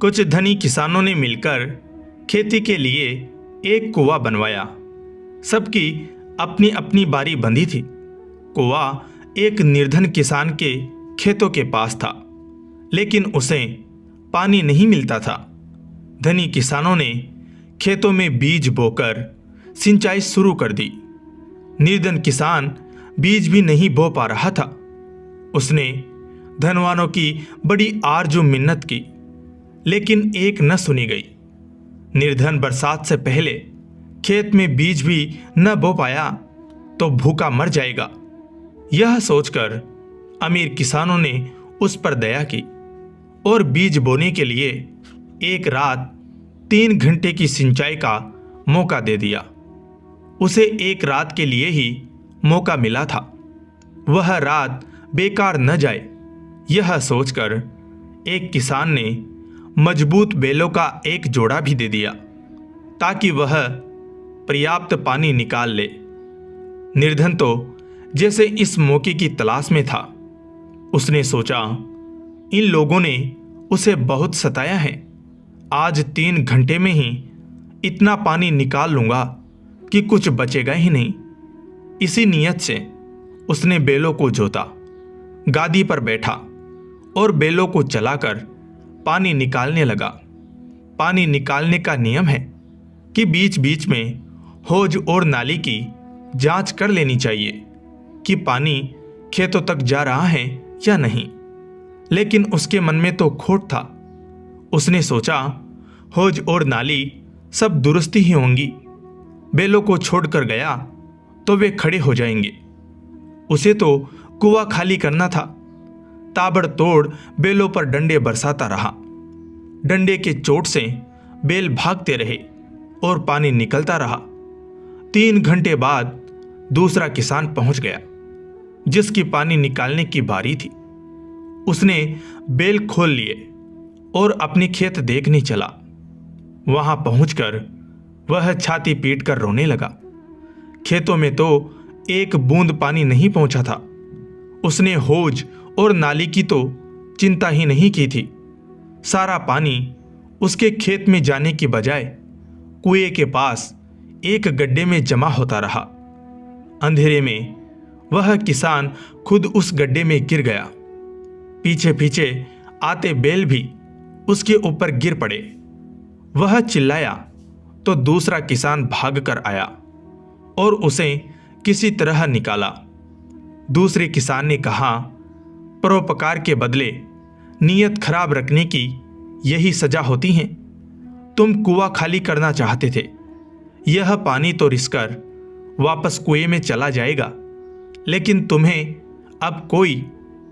कुछ धनी किसानों ने मिलकर खेती के लिए एक कुआं बनवाया। सबकी अपनी अपनी बारी बंधी थी। कुआं एक निर्धन किसान के खेतों के पास था, लेकिन उसे पानी नहीं मिलता था। धनी किसानों ने खेतों में बीज बोकर सिंचाई शुरू कर दी। निर्धन किसान बीज भी नहीं बो पा रहा था। उसने धनवानों की बड़ी आरजू मिन्नत की, लेकिन एक न सुनी गई। निर्धन बरसात से पहले खेत में बीज भी न बो पाया तो भूखा मर जाएगा। यह सोचकर अमीर किसानों ने उस पर दया की और बीज बोने के लिए एक रात 3 घंटे की सिंचाई का मौका दे दिया। उसे एक रात के लिए ही मौका मिला था, वह रात बेकार न जाए, यह सोचकर एक किसान ने मजबूत बेलों का एक जोड़ा भी दे दिया ताकि वह पर्याप्त पानी निकाल ले। निर्धन तो जैसे इस मौके की तलाश में था। उसने सोचा, इन लोगों ने उसे बहुत सताया है। आज 3 घंटे में ही इतना पानी निकाल लूंगा कि कुछ बचेगा ही नहीं। इसी नियत से उसने बैलों को जोता, गादी पर बैठा और बैलों को चलाकर पानी निकालने लगा। पानी निकालने का नियम है कि बीच बीच में हौज और नाली की जांच कर लेनी चाहिए कि पानी खेतों तक जा रहा है या नहीं। लेकिन उसके मन में तो खोट था। उसने सोचा, हौज और नाली सब दुरुस्ती ही होंगी। बैलों को छोड़कर गया तो वे खड़े हो जाएंगे। उसे तो कुआं खाली करना था। ताबड़तोड़ बैलों पर डंडे बरसाता रहा। डंडे के चोट से बैल भागते रहे और पानी निकलता रहा। 3 घंटे बाद दूसरा किसान पहुंच गया, जिसकी पानी निकालने की बारी थी। उसने बैल खोल लिए और अपनी खेत देखने चला। वहां पहुंचकर वह छाती पीटकर रोने लगा। खेतों में तो एक बूंद पानी नहीं पहुंचा था। उसने हौज और नाली की तो चिंता ही नहीं की थी। सारा पानी उसके खेत में जाने की बजाय कुएं के पास एक गड्ढे में जमा होता रहा। अंधेरे में वह किसान खुद उस गड्ढे में गिर गया। पीछे पीछे आते बैल भी उसके ऊपर गिर पड़े। वह चिल्लाया तो दूसरा किसान भागकर आया और उसे किसी तरह निकाला। दूसरे किसान ने कहा, परोपकार के बदले नीयत खराब रखने की यही सजा होती है। तुम कुआं खाली करना चाहते थे। यह पानी तो रिसकर वापस कुएं में चला जाएगा, लेकिन तुम्हें अब कोई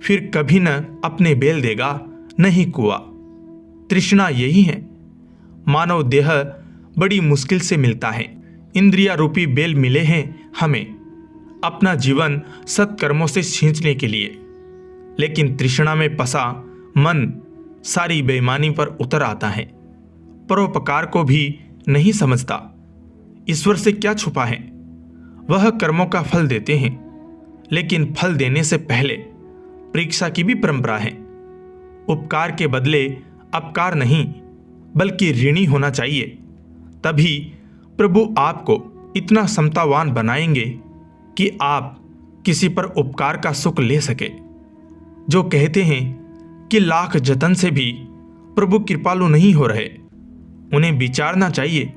फिर कभी न अपने बैल देगा, नहीं कुआं। तृष्णा यही है। मानव देह बड़ी मुश्किल से मिलता है। इंद्रिया रूपी बैल मिले हैं हमें अपना जीवन सत्कर्मों से सींचने के लिए, लेकिन तृष्णा में फंसा मन सारी बेईमानी पर उतर आता है। परोपकार को भी नहीं समझता। ईश्वर से क्या छुपा है। वह कर्मों का फल देते हैं, लेकिन फल देने से पहले परीक्षा की भी परंपरा है। उपकार के बदले अपकार नहीं, बल्कि ऋणी होना चाहिए। तभी प्रभु आपको इतना समतावान बनाएंगे कि आप किसी पर उपकार का सुख ले सके। जो कहते हैं कि लाख जतन से भी प्रभु कृपालु नहीं हो रहे, उन्हें विचारना चाहिए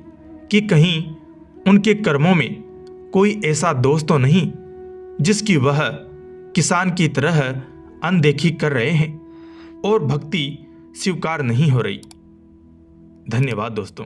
कि कहीं उनके कर्मों में कोई ऐसा दोष तो नहीं जिसकी वह किसान की तरह अनदेखी कर रहे हैं और भक्ति स्वीकार नहीं हो रही। धन्यवाद दोस्तों।